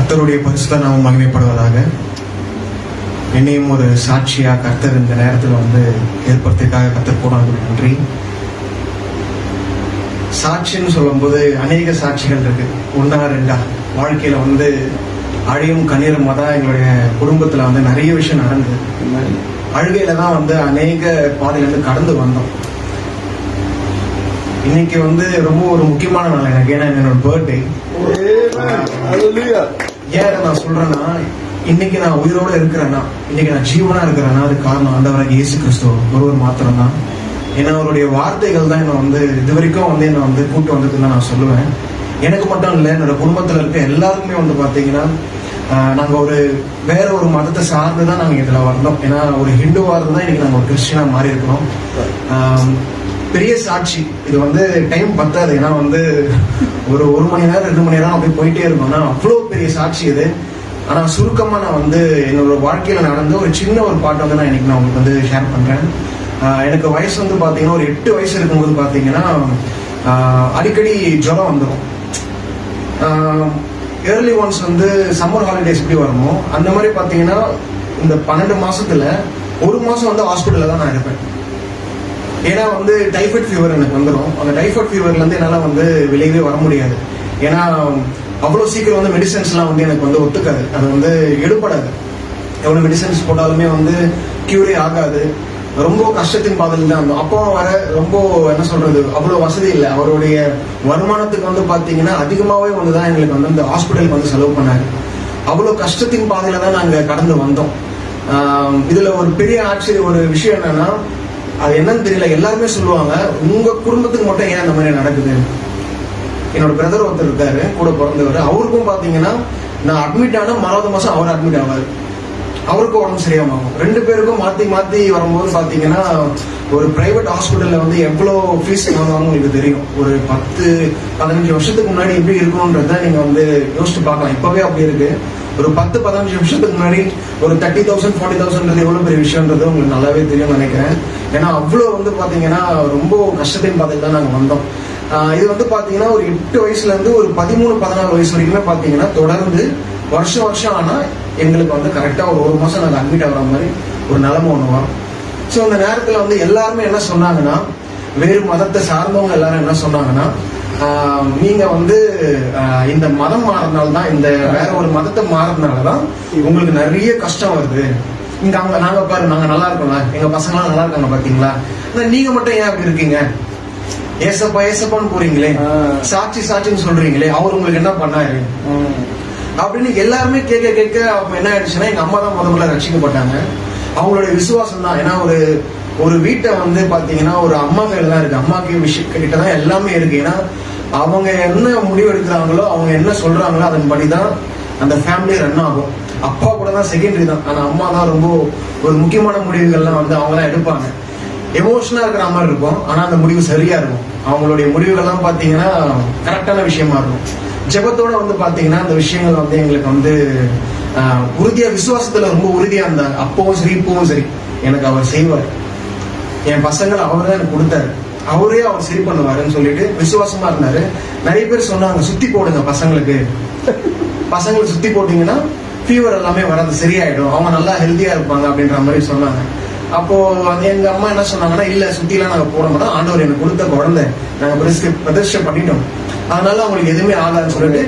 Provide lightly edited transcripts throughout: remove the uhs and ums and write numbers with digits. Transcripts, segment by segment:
கர்த்தருடைய பரிசுத்த நாமம் மகிமைப்படுவதாக. என்னையும் ஒரு சாட்சியா கர்த்தர் இந்த நேரத்தில் ஏற்படுத்திக்காக கர்த்தர் போனாங்க. நன்றி. சாட்சின்னு சொல்லும்போது அநேக சாட்சிகள் இருக்கு. ஒன்னா ரெண்டா வாழ்க்கையில அழியும் கண்ணீருமா தான் எங்களுடைய குடும்பத்துல நிறைய விஷயம் நடந்தது. அழுகையில தான் அநேக பாதையிலிருந்து கடந்து வந்தோம். இன்னைக்கு ரொம்ப ஒரு முக்கியமான நாள் எனக்கு. ஏன்னா என்னோட பர்த்டே. ஏன் நான் சொல்றேன்னா, இன்னைக்கு நான் உயிரோட இருக்கிறேன்னா, இன்னைக்கு நான் ஜீவனா இருக்கிறேன்னா, அது காரணம் ஆண்டவராகிய இயேசு கிறிஸ்து ஒருவர் மாத்திரம் தான். ஏன்னா அவருடைய வார்த்தைகள் தான் என்ன இது வரைக்கும் என்ன கூட்டு வந்ததுன்னு நான் சொல்லுவேன். எனக்கு மட்டும் இல்லை, என்னோட குடும்பத்துல இருக்க எல்லாருக்குமே பாத்தீங்கன்னா, நாங்க வேற ஒரு மதத்தை சார்ந்துதான் நாங்க இதுல வரணும். ஏன்னா ஒரு ஹிந்துவா இருந்தா இன்னைக்கு நாங்க ஒரு கிறிஸ்டியனா மாறி இருக்கணும். பெரிய சாட்சி இது டைம் பத்தாது. ஏன்னா ஒரு மணி நேரம் 2 மணி நேரம் அப்படி போயிட்டே இருக்கும். அவ்வளவு பெரிய சாட்சி இது. ஆனா சுருக்கமா நான் என்னோட வாழ்க்கையில நடந்த ஒரு சின்ன ஒரு பாட்டு நான் இன்னைக்கு நான் உங்களுக்கு ஷேர் பண்றேன். எனக்கு வயசு பாத்தீங்கன்னா ஒரு 8 வயசு இருக்கும்போது பாத்தீங்கன்னா அடிக்கடி ஜுரம் வந்துடும். ஏர்லி ஒன்ஸ் சம்மர் ஹாலிடேஸ் எப்படி வரணுமோ அந்த மாதிரி பாத்தீங்கன்னா இந்த 12 மாசத்துல 1 மாசம் ஹாஸ்பிட்டல்ல தான் நான் இருப்பேன். ஏன்னா டைஃபாய்ட் ஃபீவர் எனக்கு வந்துடும். அந்த டைஃபாய்ட் ஃபீவர்ல இருந்து என்னால வெளியவே வர முடியாது. ஏன்னா அவ்வளவு சீக்கிரம் மெடிசன்ஸ் எல்லாம் எனக்கு ஒத்துக்காது. அது எடுபடாது. எவ்வளவு மெடிசன்ஸ் போட்டாலுமே கியூரே ஆகாது. ரொம்ப கஷ்டத்தின் பாதையில் தான் இருந்தோம். அப்போ வர ரொம்ப என்ன சொல்றது, அவ்வளவு வசதி இல்லை. அவருடைய வருமானத்துக்கு பாத்தீங்கன்னா அதிகமாவே தான் எங்களுக்கு இந்த ஹாஸ்பிட்டலுக்கு செலவு பண்ணாரு. அவ்வளவு கஷ்டத்தின் பாதையில தான் நாங்க கடந்து வந்தோம். இதுல ஒரு பெரிய ஆச்சரிய ஒரு விஷயம் என்னன்னா, அது என்னன்னு தெரியல, எல்லாருமே சொல்லுவாங்க, உங்க குடும்பத்துக்கு மட்டும் ஏன் அந்த மாதிரி நடக்குது. என்னோட பிரதர் ஒருத்தர் இருக்காரு, கூட பிறந்தவர். அவருக்கும் பாத்தீங்கன்னா நான் அட்மிட் ஆனா 4வது மாசம் அவர் அட்மிட் ஆவாரு. அவருக்கும் உடம்பு சரியாகும். 2 பேருக்கும் மாத்தி மாத்தி வரும்போது பாத்தீங்கன்னா ஒரு பிரைவேட் ஹாஸ்பிட்டல்ல எவ்வளவு ஃபீஸ் வாங்குவாங்க உங்களுக்கு தெரியும். ஒரு 10-15 வருஷத்துக்கு முன்னாடி எப்படி இருக்கணும்ன்றத நீங்க யோசிச்சு பார்க்கலாம். இப்பவே அப்படி இருக்கு. ஒரு 10-15 வருஷத்துக்கு முன்னாடி ஒரு 30,000 40,000 எவ்வளவு பெரிய விஷயம்ன்றது உங்களுக்கு நல்லாவே தெரியும் நினைக்கிறேன். ஏன்னா அவ்வளவு பாத்தீங்கன்னா ரொம்ப கஷ்டத்தையும் பார்த்துட்டு தான் நாங்க வந்தோம். இது பாத்தீங்கன்னா ஒரு 8 வயசுல இருந்து ஒரு 13-14 வயசு வரைக்குமே பாத்தீங்கன்னா தொடர்ந்து வருஷம் ஆனா எங்களுக்கு கரெக்டா ஒரு மாசம் நாங்க அட்மிட் ஆகிற மாதிரி ஒரு நிலைமை ஒண்ணு வரும். சோ அந்த நேரத்துல எல்லாருமே என்ன சொன்னாங்கன்னா, வேறு மதத்தை சார்ந்தவங்க எல்லாரும் என்ன சொன்னாங்கன்னா, நீங்க இந்த மதம் மாறதுனாலதான், இந்த வேற ஒரு மதத்தை மாறதுனாலதான் உங்களுக்கு நிறைய கஷ்டம் வருது. இங்க நாங்க பாரு, நாங்க நல்லா இருக்கோம்ல, எங்க பசங்க எல்லாம் நல்லா இருக்காங்க பாத்தீங்களா, நீங்க மட்டும் ஏன் அப்படி இருக்கீங்க, ஏசப்பா ஏசப்பான்னு போறீங்களே, சாட்சின்னு சொல்றீங்களே, அவர் உங்களுக்கு என்ன பண்ணாரு அப்படின்னு எல்லாருமே கேட்க அப்ப என்ன ஆயிடுச்சுன்னா, எங்க அம்மா தான் முதல்ல ரட்சிக்கப்பட்டாங்க. அவங்களுடைய விசுவாசம் தான். ஏன்னா ஒரு வீட்டை பாத்தீங்கன்னா ஒரு அம்மா கையில தான் இருக்கு. அம்மாக்கு விஷயம் கிட்டதான் எல்லாமே இருக்கு. ஏன்னா அவங்க என்ன முடிவு எடுக்கிறாங்களோ, அவங்க என்ன சொல்றாங்களோ அதன்படிதான் அந்த ஃபேமிலி ரன் ஆகும். அப்பா கூட தான் செகண்டரி தான். ஆனா அம்மா தான் ரொம்ப ஒரு முக்கியமான முடிவுகள்லாம் அவங்க தான் எடுப்பாங்க. எமோஷனா இருக்கிற மாதிரி இருக்கும், ஆனா அந்த முடிவு சரியா இருக்கும். அவங்களுடைய முடிவுகள்லாம் பாத்தீங்கன்னா கரெக்டான விஷயமா இருக்கும். ஜெபத்தோட பாத்தீங்கன்னா அந்த விஷயங்கள் எங்களுக்கு உறுதியா, விசுவாசத்துல ரொம்ப உறுதியா இருந்தாங்க. அப்பவும் சரி இப்பவும் சரி எனக்கு அவர் செய்வார். என் பசங்களை அவர் தான் எனக்கு கொடுத்தாரு. அவரே அவர் சரி பண்ணுவாருன்னு சொல்லிட்டு விசுவாசமா இருந்தாரு. நிறைய பேர் சொன்னாங்க, சுத்தி போடுங்க பசங்களுக்கு சுத்தி போட்டீங்கன்னா ஃபீவர் எல்லாமே வராது, சரியாயிடும், அவங்க நல்லா ஹெல்த்தியா இருப்பாங்க அப்படின்ற மாதிரி சொன்னாங்க. அப்போ எங்க அம்மா என்ன சொன்னாங்கன்னா, இல்ல சுத்திலாம் நாங்க போட மாட்டோம், ஆண்டவர் எனக்கு கொடுத்த குழந்தை நாங்க பிரதிஷ்டை பண்ணிட்டோம், அதனால அவங்களுக்கு எதுவுமே ஆகாதுன்னு சொல்லிட்டு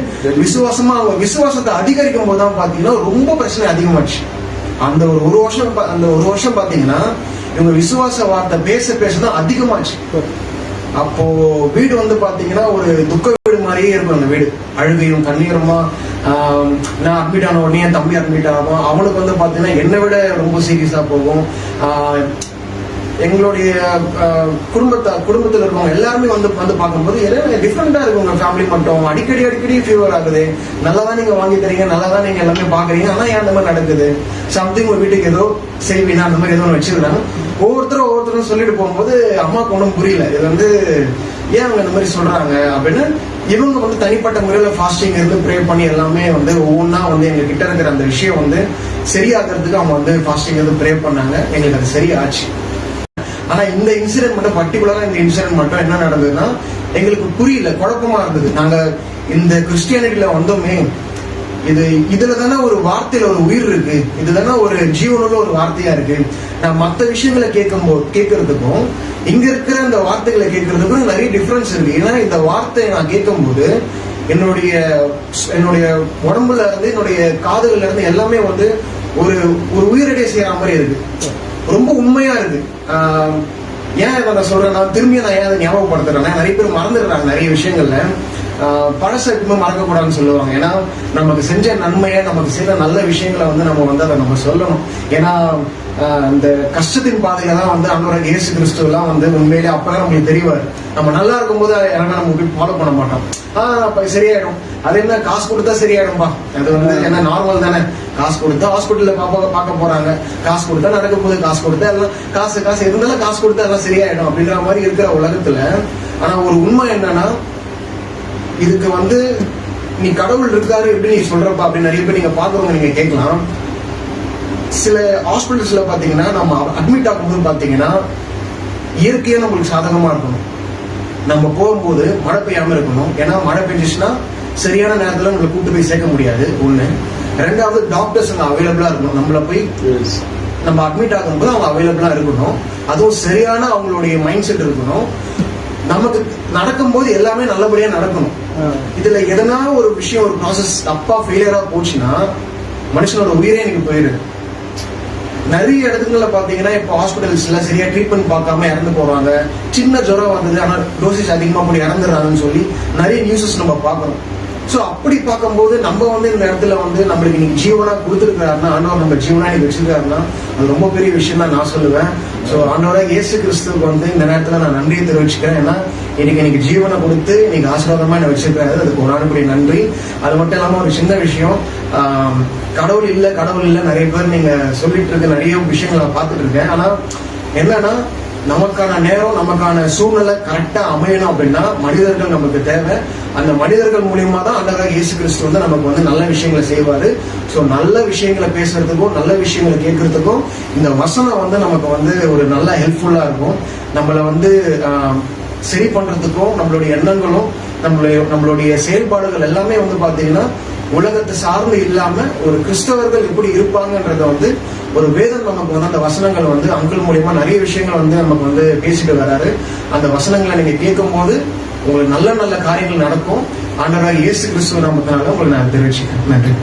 விசுவாசமா அவங்க விசுவாசத்தை அதிகரிக்கும் போதுதான் பாத்தீங்கன்னா ரொம்ப பிரச்சனை அதிகமாச்சு. அந்த ஒரு வருஷம் பாத்தீங்கன்னா இவங்க விசுவாச வார்த்தை பேசதான் அதிகமாச்சு. அப்போ வீடு பாத்தீங்கன்னா ஒரு துக்க வீடு மாதிரியே இருக்கும். அந்த வீடு அழுகையும் கண்ணீருமா. நான் அட்மிட் ஆன உடனே என் தம்பி அட்மிட் ஆகும். அவனுக்கு பாத்தீங்கன்னா என்னை விட ரொம்ப சீரியஸா போகும். எங்களுடைய குடும்பத்துல இருக்கவங்க எல்லாருமே பார்க்கும்போது என்ன டிஃப்ரெண்டா இருக்கு உங்க ஃபேமிலி மட்டும். அடிக்கடி ஃபீவர் ஆகுது, நல்லா தான் நீங்க வாங்கி தரீங்க, நல்லா தான் நீங்க எல்லாமே பாக்குறீங்க, ஆனா ஏன் அந்த மாதிரி நடக்குது, சம்திங் உங்க வீட்டுக்கு ஏதோ செய்வீங்க அந்த மாதிரி ஏதோ வச்சிருக்காங்க. ஒவ்வொருத்தரும் சொல்லிட்டு போகும்போது அம்மாவுக்கு ஒன்றும் புரியல. இது ஏன் அவங்க இந்த மாதிரி சொல்றாங்க அப்படின்னு. இவங்க தனிப்பட்ட முறையில ஃபாஸ்டிங் இருந்து ப்ரே பண்ணி எல்லாமே ஒவ்வொன்னா எங்க கிட்ட இருக்கிற அந்த விஷயம் சரியாகிறதுக்கு அவங்க ஃபாஸ்டிங் இருந்து ப்ரே பண்ணாங்க. எங்களுக்கு அது சரியாச்சு. ஆனா இந்த இன்சிடென்ட் மட்டும், பர்டிகுலரா இந்த இன்சிடென்ட் மட்டும் என்ன நடந்ததுன்னா எங்களுக்கு புரியல, குழப்பமா இருந்தது. நாங்க இந்த கிறிஸ்டியானிட்டியில வந்தோமே, இதுல தானே ஒரு வார்த்தையில ஒரு உயிர் இருக்கு, இதுதானே ஒரு ஜீவனுள்ள ஒரு வார்த்தையா இருக்கு. நான் மற்ற விஷயங்களை கேட்கறதுக்கும் இங்க இருக்கிற அந்த வார்த்தைகளை கேட்கறதுக்கும் நிறைய டிஃபரன்ஸ் இருக்கு. ஏன்னா இந்த வார்த்தையை நான் கேட்கும்போது என்னுடைய உடம்புல இருந்து என்னுடைய காதுகள்ல இருந்து எல்லாமே வந்து ஒரு உயிரடை செய்யற மாதிரி இருக்கு. ரொம்ப உண்மையா இருக்கு. ஏன் நான் சொல்றேன்னா திரும்பியும் நான் ஏன் அதை ஞாபகப்படுத்துறேன்னா நிறைய பேர் மறந்துடுறாங்க நிறைய விஷயங்கள்ல. பழச எப்பவுமே மறக்கக்கூடாதுன்னு சொல்லுவாங்க. ஏன்னா நமக்கு செஞ்ச நன்மையை, நமக்கு செய்த நல்ல விஷயங்களை வந்து நம்ம வந்து அதை நம்ம சொல்லணும். ஏன்னா இந்த கஷ்டத்தின் பாதையில தான் வந்து அன்றைய இயேசு கிறிஸ்து எல்லாம் வந்து உண்மையிலே அப்பதான் நம்மளுக்கு தெரிவாரு. நம்ம நல்லா இருக்கும்போது யாருமே நம்ம போய் ஃபாலோ பண்ண மாட்டோம். சரியாயிடும், அது என்ன காசு கொடுத்தா சரியாயிடும்பா, அது வந்து என்ன நார்மல் தானே, காசு கொடுத்தா ஹாஸ்பிட்டல்ல பார்க்க போறாங்க, காசு கொடுத்தா நடக்கும் போது, காசு கொடுத்தா எல்லாம் காசு இருந்தாலும் காசு கொடுத்தா எல்லாம் சரியாயிடும் அப்படின்ற மாதிரி இருக்கிற உலகத்துல. ஆனா ஒரு உண்மை என்னன்னா, இதுக்கு வந்து நீ கடவுள் இருக்காரு எப்படி நீ சொல்றப்பா அப்படின்னு நிறைய பேர் நீங்க பாக்குறவங்க நீங்க கேட்கலாம். சில ஹாஸ்பிட்டல்ஸ்ல பாத்தீங்கன்னா நம்ம அட்மிட் ஆகும்போது பாத்தீங்கன்னா இயற்கையா நம்மளுக்கு சாதகமா இருக்கணும். நம்ம போகும்போது மழை பெய்யாம இருக்கணும். ஏன்னா மழை பெஞ்சிச்சுன்னா சரியான நேரத்துல நம்மளை கூட்டு போய் சேர்க்க முடியாது ஒண்ணு. ரெண்டாவது டாக்டர்ஸ் அங்க அவைலபிளா இருக்கணும். நம்மள போய் நம்ம அட்மிட் ஆகும்போது அவங்க அவைலபிளா இருக்கணும். அதுவும் சரியான அவங்களுடைய மைண்ட் செட் இருக்கணும். நமக்கு நடக்கும்போது எல்லாமே நல்லபடியா நடக்கணும். இதுல எதனா ஒரு விஷயம், ஒரு ப்ராசஸ் தப்பா ஃபெயிலியரா போச்சுன்னா மனுஷனோட உயிரே எனக்கு போயிடுது. நிறைய இடத்துக்குள்ள பாத்தீங்கன்னா இப்போ ஹாஸ்பிட்டல்ஸ்ல சரியா ட்ரீட்மெண்ட் பார்க்காம இறந்து போறாங்க. சின்ன ஜுரம் வந்தது ஆனா டோசேஜ் அதிகமா போய் இறந்துடுறாங்கன்னு சொல்லி நிறைய நியூஸஸ் நம்ம பார்க்கறோம். சோ அப்படி பார்க்கும்போது நம்ம வந்து இந்த இடத்துல வந்து நம்மளுக்கு இன்னைக்கு ஜீவனா கொடுத்துருக்காருன்னா, ஆண்டவர் நம்ம ஜீவனா இன்னைக்கு வச்சிருக்காருன்னா அது ரொம்ப பெரிய விஷயம் தான் நான் சொல்லுவேன். சோ ஆண்டவரா இயேசு கிறிஸ்துவுக்கு வந்து இந்த நேரத்துல நான் நன்றியை தெரிவிச்சுக்கிறேன். ஏன்னா எனக்கு ஜீவனை கொடுத்து இன்னைக்கு ஆசீர்வாதமா என்ன வச்சிருக்காரு, அதுக்கு ஒரு நாள் நன்றி. அது மட்டும் இல்லாம ஒரு சின்ன விஷயம், கடவுள் இல்ல நிறைய பேர் நீங்க சொல்லிட்டு இருக்க நிறைய விஷயங்களை நான் பார்த்துட்டு இருக்கேன். ஆனா என்னன்னா நமக்கான நேரம், நமக்கான சூழ்நிலை கரெக்டா அமையணும் அப்படின்னா மனிதர்கள் நமக்கு தேவை. அந்த மனிதர்கள் மூலியமா தான் ஆண்டவராகிய இயேசு கிறிஸ்து வந்து நமக்கு வந்து நல்ல விஷயங்களை செய்வாரு. சோ நல்ல விஷயங்களை பேசுறதுக்கும் நல்ல விஷயங்களை கேட்கறதுக்கும் இந்த வசனம் வந்து நமக்கு வந்து ஒரு நல்ல ஹெல்ப்ஃபுல்லா இருக்கும். நம்மள வந்து சரி பண்றதுக்கும் நம்மளுடைய எண்ணங்களும் நம்மளுடைய செயல்பாடுகள் எல்லாமே வந்து பாத்தீங்கன்னா உலகத்தை சார்ந்து இல்லாம ஒரு கிறிஸ்தவர்கள் எப்படி இருப்பாங்கன்றத வந்து ஒரு வேதம் நமக்கு வந்து அந்த வசனங்கள் வந்து அங்கிள் மூலியமா நிறைய விஷயங்கள் வந்து நமக்கு வந்து பேசிட்டு வராரு. அந்த வசனங்களை நீங்க கேட்கும் போது உங்களுக்கு நல்ல நல்ல காரியங்கள் நடக்கும். ஆண்டவராகிய இயேசு கிறிஸ்துவ நாமத்தினால உங்களுக்கு நான் தெரிவிச்சுக்கிறேன். நன்றி.